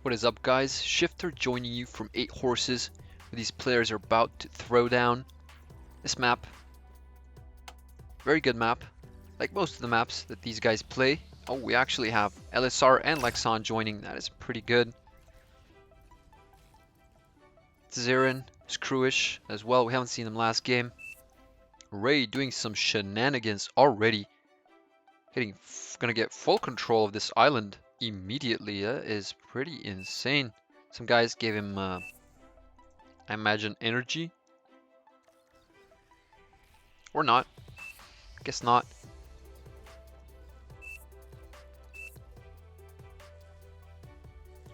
What is up, guys? Shifter joining you from 8 Horses, where these players are about to throw down this map. Very good map, like most of the maps that these guys play. Oh, we actually have LSR and Lexon joining. That is pretty good. Zarin, Screwish as well. We haven't seen him last game. Ray doing some shenanigans already. Gonna get full control of this island immediately. That is pretty insane. Some guys gave him, I imagine, energy. Or not. Guess not.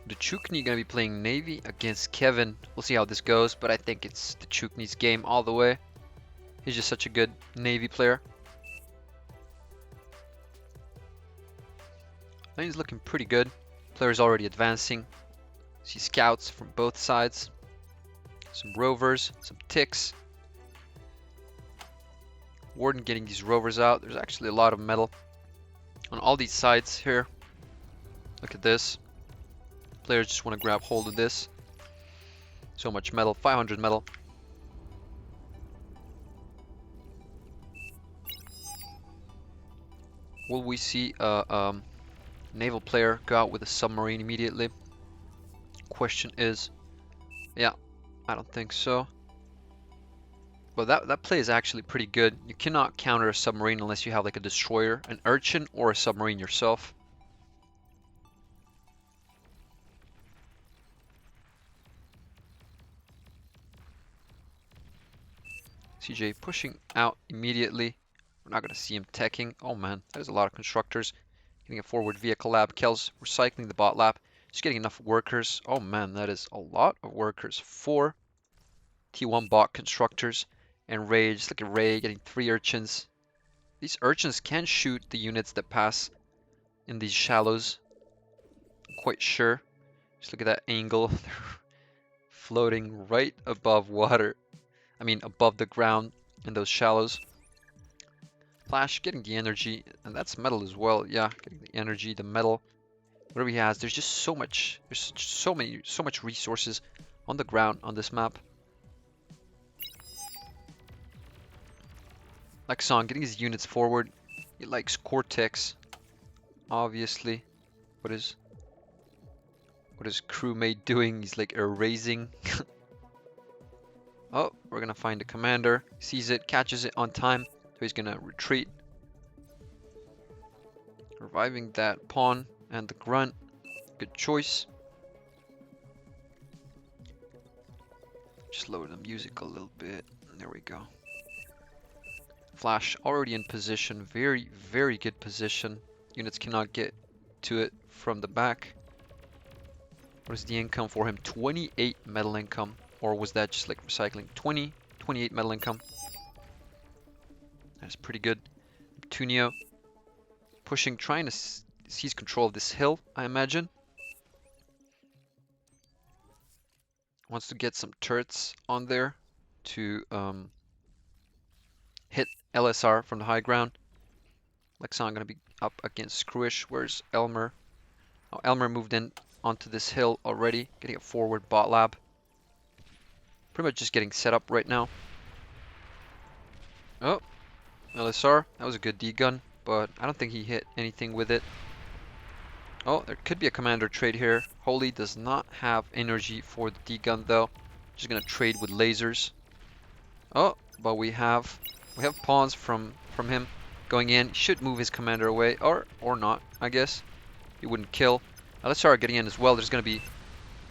The Chukni gonna be playing Navy against Kevin. We'll see how this goes, but I think it's the Chukni's game all the way. He's just such a good Navy player. I think he's looking pretty good. Players already advancing. See scouts from both sides. Some rovers, some ticks. Warden getting these rovers out. There's actually a lot of metal on all these sides here. Look at this. Players just want to grab hold of this. So much metal, 500 metal. Will we see a naval player go out with a submarine immediately? Question is, yeah, I don't think so. But that play is actually pretty good. You cannot counter a submarine unless you have like a destroyer, an urchin, or a submarine yourself. CJ pushing out immediately. We're not going to see him teching. Oh man, there's a lot of constructors. Getting a forward vehicle lab. Kel's recycling the bot lab. Just getting enough workers. Oh man, that is a lot of workers. 4 T1 bot constructors. And Ray, just look at Ray getting 3 urchins. These urchins can shoot the units that pass in these shallows. I'm quite sure. Just look at that angle. They're floating right above water. I mean, above the ground in those shallows. Flash getting the energy, and that's metal as well. Yeah, getting the energy, the metal, whatever he has. There's just so much. There's so much resources on the ground on this map. Lexon getting his units forward. He likes Cortex, obviously. What is crewmate doing? He's like erasing. Oh, we're gonna find the commander. Sees it, catches it on time. So he's gonna retreat. Reviving that pawn and the grunt. Good choice. Just lower the music a little bit. There we go. Flash already in position. Very, very good position. Units cannot get to it from the back. What is the income for him? 28 metal income. Or was that just like recycling? 28 metal income. That's pretty good. Tunio pushing, trying to seize control of this hill, I imagine. Wants to get some turrets on there to hit LSR from the high ground. Lexon gonna be up against Screwish. Where's Elmer? Oh, Elmer moved in onto this hill already, getting a forward bot lab. Pretty much just getting set up right now. Oh, LSR, that was a good D-gun, but I don't think he hit anything with it. Oh, there could be a commander trade here. Holy does not have energy for the D-gun though. Just gonna trade with lasers. Oh, but we have pawns from him going in. Should move his commander away, or not, I guess. He wouldn't kill. LSR getting in as well. There's gonna be.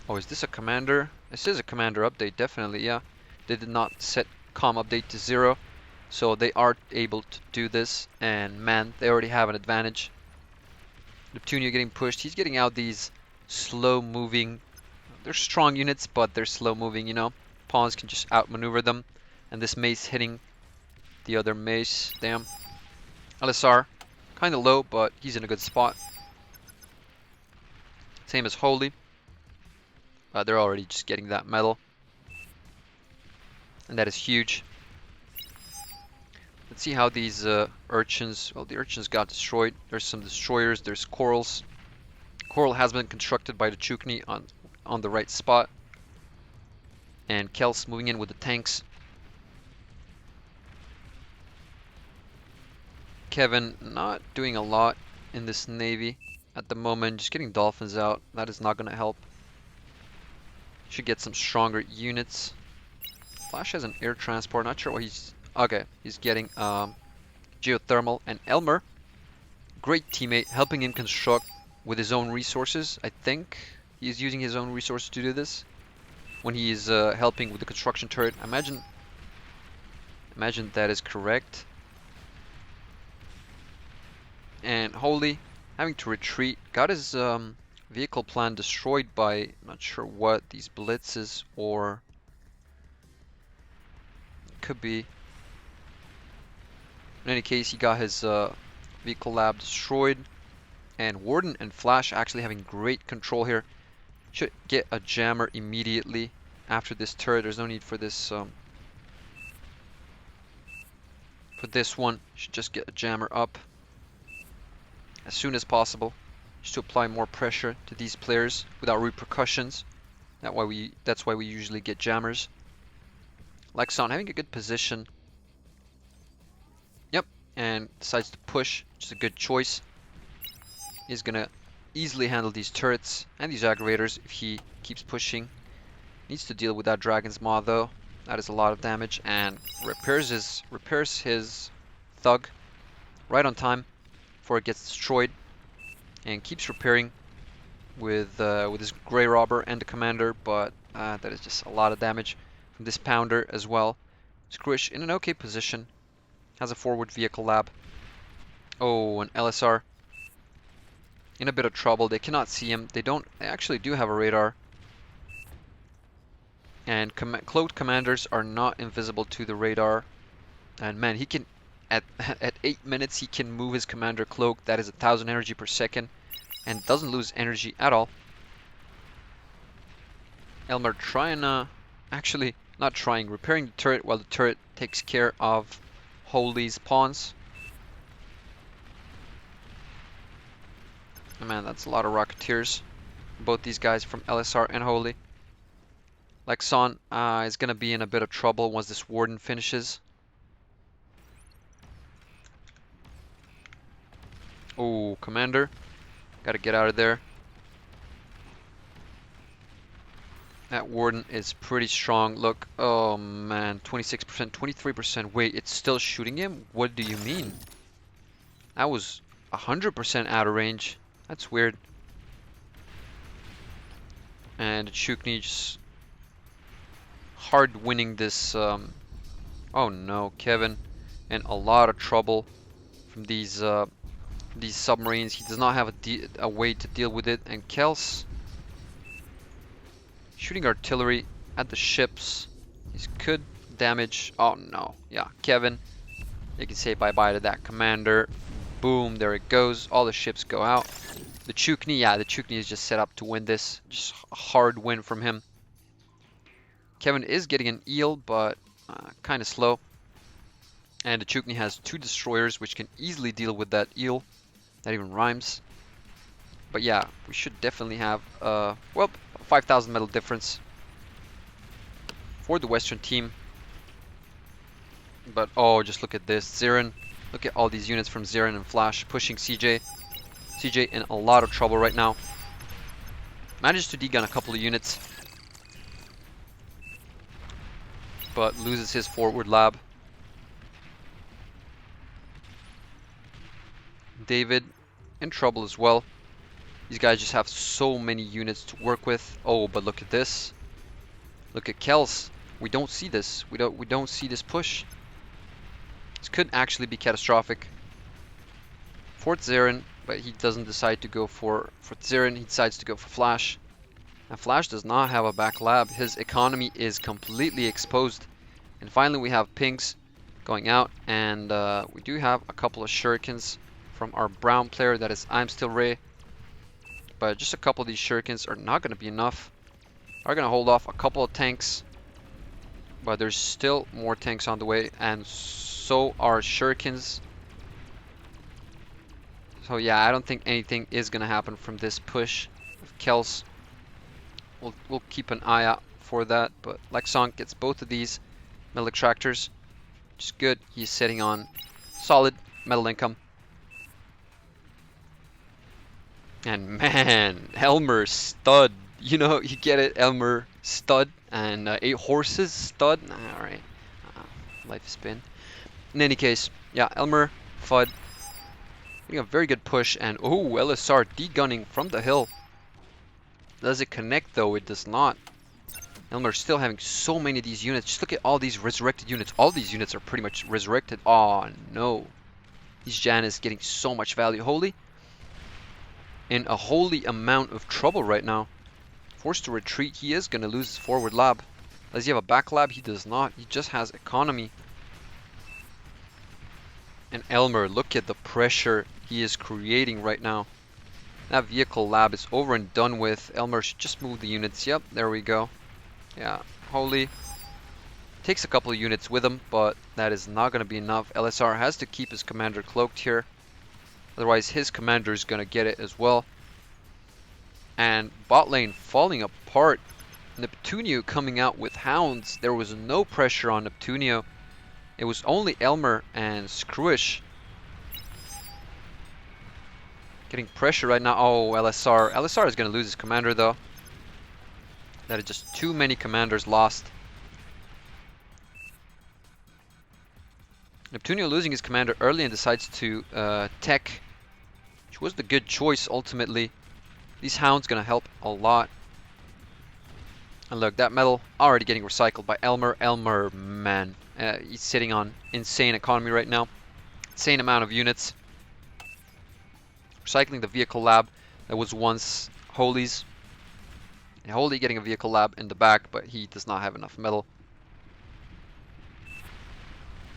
Oh, is this a commander? This is a commander update, definitely. Yeah, they did not set comm update to 0. So they are able to do this, and man, they already have an advantage. Neptunia getting pushed. He's getting out these slow-moving. They're strong units, but they're slow-moving, you know. Pawns can just outmaneuver them. And this mace hitting the other mace. Damn. LSR, kind of low, but he's in a good spot. Same as Holy. They're already just getting that metal. And that is huge. Let's see how these urchins. Well, the urchins got destroyed. There's some destroyers. There's corals. Coral has been constructed by the Chukni on the right spot. And Kels moving in with the tanks. Kevin not doing a lot in this navy at the moment. Just getting dolphins out. That is not going to help. Should get some stronger units. Flash has an air transport. Not sure what he's... Okay, he's getting geothermal. And Elmer, great teammate, helping him construct with his own resources. I think he's using his own resources to do this when he's helping with the construction turret. Imagine that is correct. And Holy having to retreat. Got his vehicle plan destroyed by not sure what, these blitzes, or could be. In any case, he got his vehicle lab destroyed. And Warden and Flash actually having great control here. Should get a jammer immediately after this turret. There's no need for this one. Should just get a jammer up as soon as possible, just to apply more pressure to these players without repercussions. That's why we usually get jammers. Lexon having a good position. Yep, and decides to push, which is a good choice. He's gonna easily handle these turrets and these aggravators if he keeps pushing. Needs to deal with that Dragon's Maw though. That is a lot of damage, and repairs his thug right on time before it gets destroyed, and keeps repairing with his Grey Robber and the Commander, but that is just a lot of damage from this Pounder as well. Squish in an okay position, has a forward vehicle lab. Oh, an LSR in a bit of trouble. They cannot see him. They actually do have a radar. And cloaked commanders are not invisible to the radar. And man, he can, at 8 minutes, he can move his commander cloak. That is 1,000 energy per second. And doesn't lose energy at all. Elmer trying, actually not trying, repairing the turret while the turret takes care of Holy's pawns. Man, that's a lot of Rocketeers. Both these guys from LSR and Holy. Lexon is going to be in a bit of trouble once this Warden finishes. Oh, Commander. Got to get out of there. That Warden is pretty strong. Look, oh man, 26%, 23%. Wait, it's still shooting him? What do you mean? That was 100% out of range. That's weird. And Chukni just hard winning this. Oh no, Kevin in a lot of trouble from these submarines. He does not have a way to deal with it. And Kels shooting artillery at the ships. He could damage. Oh no, yeah, Kevin. You can say bye-bye to that commander. Boom, there it goes. All the ships go out. The Chukni, yeah, the Chukni is just set up to win this. Just a hard win from him. Kevin is getting an eel, but kind of slow. And the Chukni has 2 destroyers, which can easily deal with that eel. That even rhymes. But yeah, we should definitely have, well, 5,000 metal difference for the Western team. But oh, just look at this. Zirin. Look at all these units from Zirin and Flash pushing CJ. CJ in a lot of trouble right now. Managed to degun a couple of units, but loses his forward lab. David in trouble as well. These guys just have so many units to work with. Oh, but look at this. Look at Kels. We don't see this. We don't see this push. This could actually be catastrophic. Fort Zirin, but he doesn't decide to go for Zirin. He decides to go for Flash. And Flash does not have a back lab. His economy is completely exposed. And finally we have pings going out, and we do have a couple of shurikens from our brown player, that is I'm Still Ray. But just a couple of these shurikens are not going to be enough. Are going to hold off a couple of tanks, but there's still more tanks on the way, and so are shurikens. So yeah, I don't think anything is gonna happen from this push of Kels. We'll keep an eye out for that, but Lexon gets both of these metal extractors, which is good. He's sitting on solid metal income. And man, Elmer stud. You know, you get it, Elmer stud. And 8 horses stud. Alright. Life spin. In any case, yeah, Elmer, FUD. Getting a very good push. And oh, LSR degunning from the hill. Does it connect though? It does not. Elmer still having so many of these units. Just look at all these resurrected units. All these units are pretty much resurrected. Oh no. These Jan is getting so much value. Holy. In a holy amount of trouble right now. Forced to retreat. He is going to lose his forward lab. Does he have a back lab? He does not. He just has economy. And Elmer, look at the pressure he is creating right now. That vehicle lab is over and done with. Elmer should just move the units. Yep, there we go. Yeah, holy. Takes a couple of units with him, but that is not going to be enough. LSR has to keep his commander cloaked here. Otherwise, his commander is going to get it as well. And bot lane falling apart. Neptunio coming out with hounds. There was no pressure on Neptunio. It was only Elmer and Screwish getting pressure right now. Oh, LSR. LSR is going to lose his commander though. That is just too many commanders lost. Neptunio losing his commander early and decides to tech, which was the good choice ultimately. These hounds going to help a lot. And look, that metal already getting recycled by Elmer. Elmer, man, he's sitting on insane economy right now. Insane amount of units. Recycling the vehicle lab that was once Holy's. And Holy getting a vehicle lab in the back, but he does not have enough metal.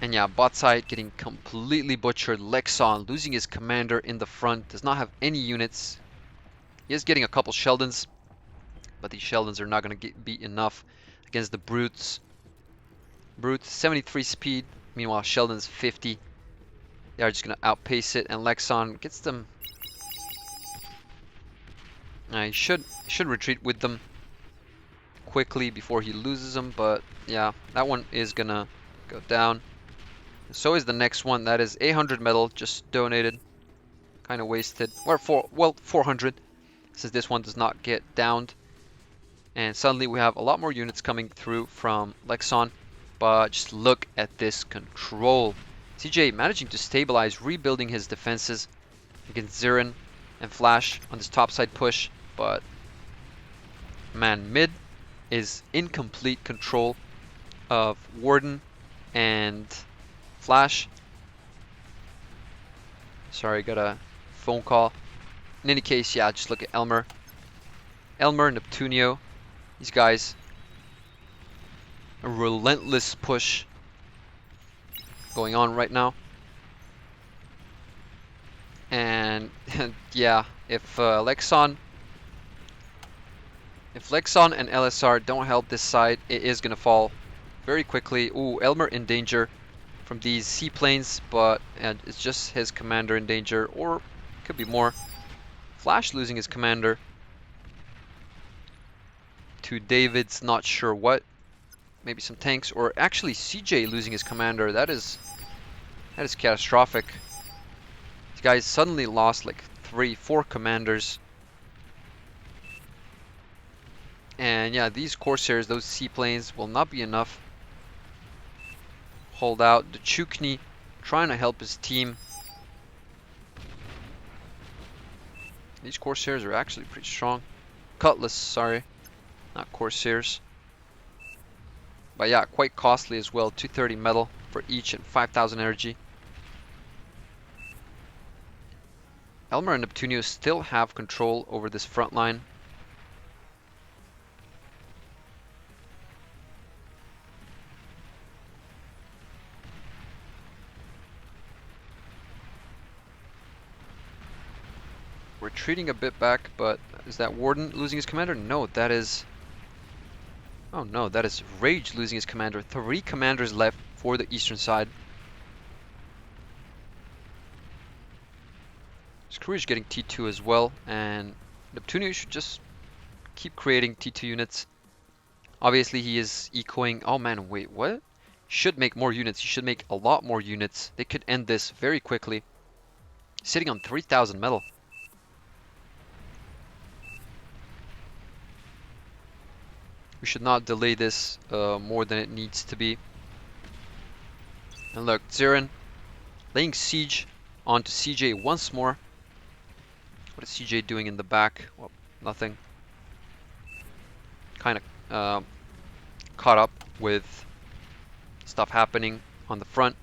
And yeah, bot side getting completely butchered. Lexon losing his commander in the front. Does not have any units. He is getting a couple Sheldons, but these Sheldons are not going to be enough against the Brutes. Brute 73 speed, meanwhile Sheldon's 50. They are just going to outpace it, and Lexon gets them. He should retreat with them quickly before he loses them, but yeah, that one is going to go down. So is the next one. That is 800 metal just donated. Kind of wasted. Or 400. Since this one does not get downed. And suddenly we have a lot more units coming through from Lexon. But just look at this control. CJ managing to stabilize, rebuilding his defenses against Zirin and Flash on this topside push. But man, mid is in complete control of Warden and Flash. Sorry, got a phone call. In any case, yeah, just look at Elmer. Elmer, Neptunio. These guys. A relentless push going on right now. And yeah, if Lexon and LSR don't help this side, it is gonna fall very quickly. Ooh, Elmer in danger from these seaplanes, but it's just his commander in danger, or could be more. Flash losing his commander to David's not sure what. Maybe some tanks, or actually CJ losing his commander. That is catastrophic. These guys suddenly lost like 3-4 commanders. And yeah, these Corsairs, those seaplanes will not be enough. Hold out. The Chukni trying to help his team. These Corsairs are actually pretty strong. Cutlass, sorry. Not Corsairs. But yeah, quite costly as well. 230 metal for each and 5,000 energy. Elmer and Neptunio still have control over this front line. Retreating a bit back, but is that Warden losing his commander? No, that is... Oh no, that is Rage losing his commander. 3 commanders left for the eastern side. Scrooge getting T2 as well, and Neptunio should just keep creating T2 units. Obviously, he is ecoing. Oh man, wait, what? Should make more units. He should make a lot more units. They could end this very quickly. Sitting on 3,000 metal. We should not delay this more than it needs to be. And look, Zirin laying siege onto CJ once more. What is CJ doing in the back? Well, nothing. Kind of caught up with stuff happening on the front.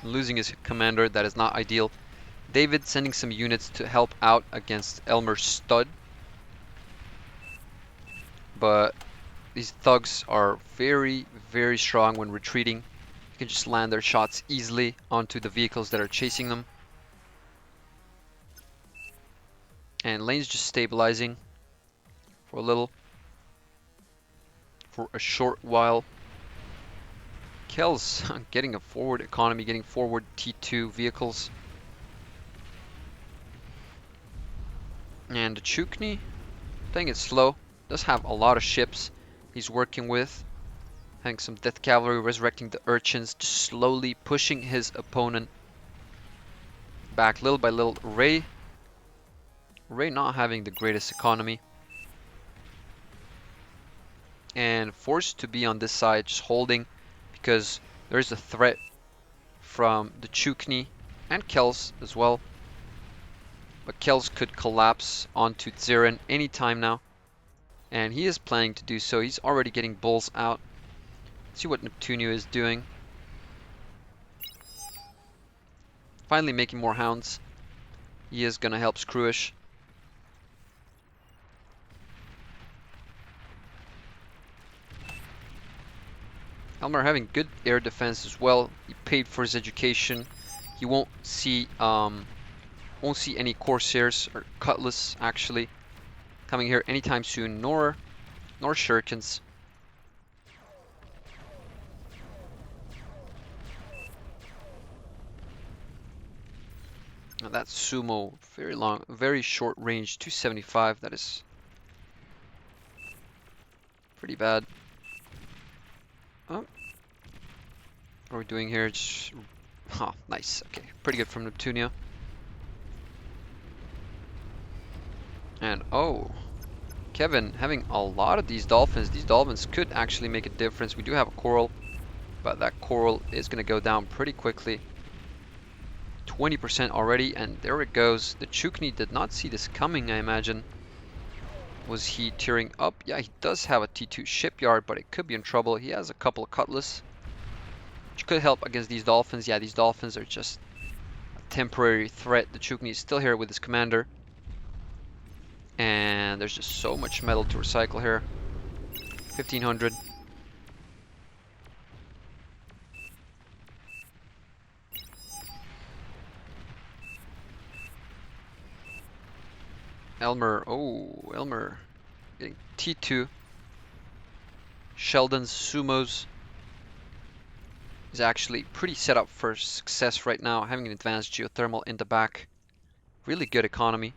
Losing his commander, that is not ideal. David sending some units to help out against Elmer's stud. But these thugs are very, very strong when retreating. You can just land their shots easily onto the vehicles that are chasing them. And lane's just stabilizing for a short while. Kel's getting a forward economy, getting forward T2 vehicles. And the Chukni, playing it slow, does have a lot of ships he's working with. Having some death cavalry, resurrecting the urchins, just slowly pushing his opponent back little by little. Ray not having the greatest economy. And forced to be on this side, just holding, because there's a threat from the Chukni and Kels as well. But Kels could collapse onto Zirin anytime now. And he is planning to do so. He's already getting bulls out. Let's see what Neptunio is doing. Finally making more hounds. He is going to help Screwish. Elmer having good air defense as well. He paid for his education. He won't see any Corsairs or Cutlass actually coming here anytime soon, nor Shurikens. Now that's Sumo, very long, very short range, 275. That is pretty bad. Oh, what are we doing here? Just, nice. Okay, pretty good from Neptunio. And oh, Kevin having a lot of these dolphins. These dolphins could actually make a difference. We do have a coral, but that coral is going to go down pretty quickly. 20% already, and there it goes. The Chukni did not see this coming, I imagine. Was he tearing up? Yeah, he does have a T2 shipyard, but it could be in trouble. He has a couple of Cutlass, which could help against these dolphins. Yeah, these dolphins are just a temporary threat. The Chukni is still here with his commander. And there's just so much metal to recycle here. 1,500. Elmer getting T2. Sheldon's Sumos is actually pretty set up for success right now, having an advanced geothermal in the back. Really good economy.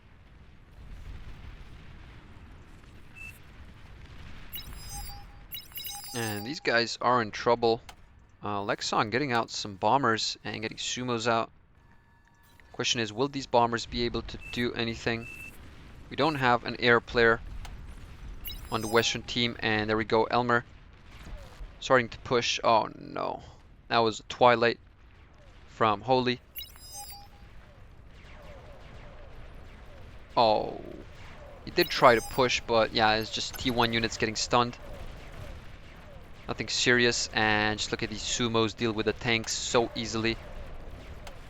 And these guys are in trouble. Lexon getting out some bombers and getting Sumos out. Question is, will these bombers be able to do anything? We don't have an air player on the Western team, and there we go, Elmer starting to push. Oh no, that was a Twilight from Holy. Oh, he did try to push, but yeah, it's just T1 units getting stunned. Nothing serious, and just look at these Sumos deal with the tanks so easily.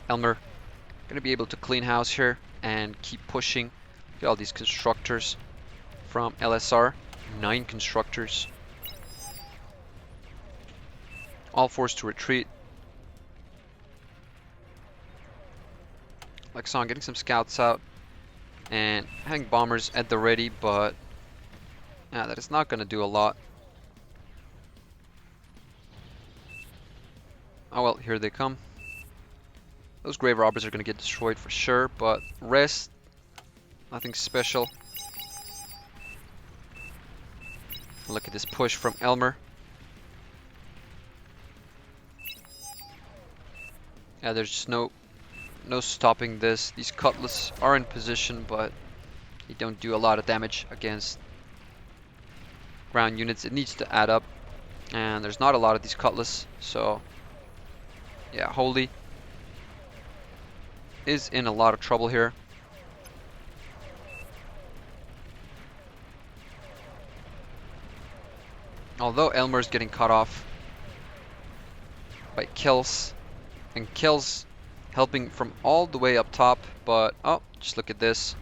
Elmer gonna be able to clean house here and keep pushing. Look at all these constructors from LSR. 9 constructors. All forced to retreat. Lexon getting some scouts out and having bombers at the ready, but yeah, that is not going to do a lot. Oh well, here they come. Those grave robbers are gonna get destroyed for sure, but rest, nothing special. Look at this push from Elmer. Yeah, there's just no stopping this. These cutlass are in position, but they don't do a lot of damage against ground units. It needs to add up, and there's not a lot of these cutlass, so yeah, Holy is in a lot of trouble here. Although Elmer's getting cut off by kills, and kills helping from all the way up top, but oh, just look at this.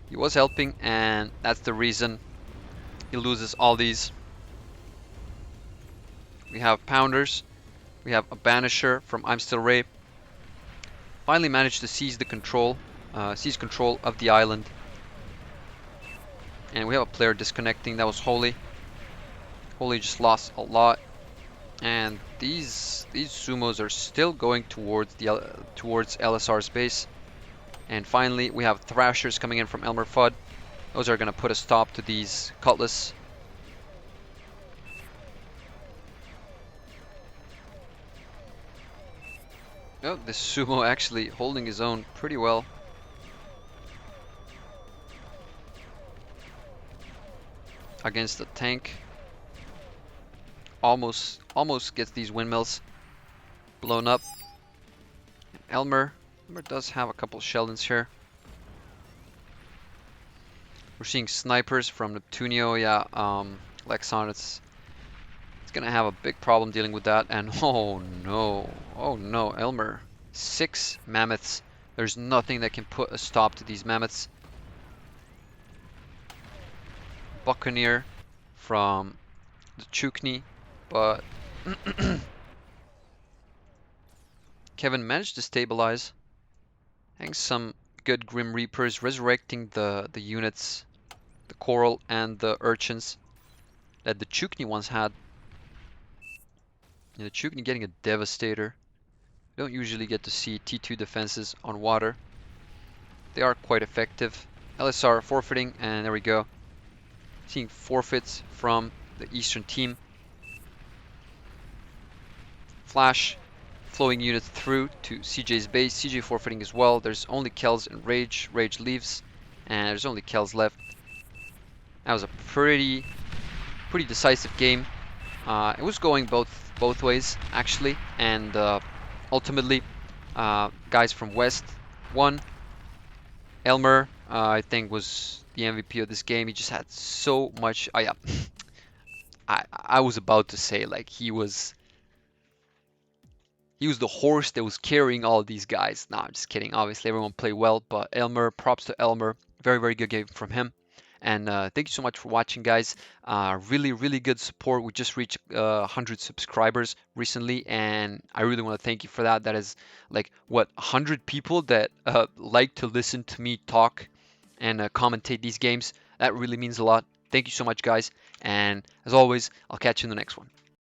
He was helping, and that's the reason he loses all these. We have Pounders, we have a Banisher from I'm Still Ray. Finally managed to seize control of the island. And we have a player disconnecting. That was Holy. Holy just lost a lot. And these sumos are still going towards LSR's base. And finally, we have Thrashers coming in from Elmer Fudd. Those are going to put a stop to these Cutlass. Oh, this sumo actually holding his own pretty well. Against the tank. Almost gets these windmills blown up. Elmer does have a couple Sheldons here. We're seeing snipers from Neptunio. Yeah, Lexon, it's gonna have a big problem dealing with that. And oh no, Elmer, 6 mammoths. There's nothing that can put a stop to these mammoths. Buccaneer from the Chukni, but Kevin managed to stabilize. Hangs some good Grim Reapers, resurrecting the units, the Coral and the Urchins that the Chukni once had. Yeah, the Chukni getting a Devastator. We don't usually get to see T2 defenses on water. They are quite effective. LSR forfeiting, and there we go. Seeing forfeits from the Eastern team. Flash flowing units through to CJ's base. CJ forfeiting as well. There's only Kells and Rage. Rage leaves, and there's only Kells left. That was a pretty decisive game. It was going both ways actually, and ultimately, guys from West won. Elmer, I think, was the MVP of this game. He just had so much. Oh yeah, I was about to say like he was the horse that was carrying all of these guys. No, I'm just kidding. Obviously, everyone played well, but Elmer, props to Elmer. Very good game from him. And thank you so much for watching, guys. Really good support. We just reached 100 subscribers recently, and I really want to thank you for that. That is like, what, 100 people that like to listen to me talk and commentate these games. That really means a lot. Thank you so much, guys. And as always, I'll catch you in the next one.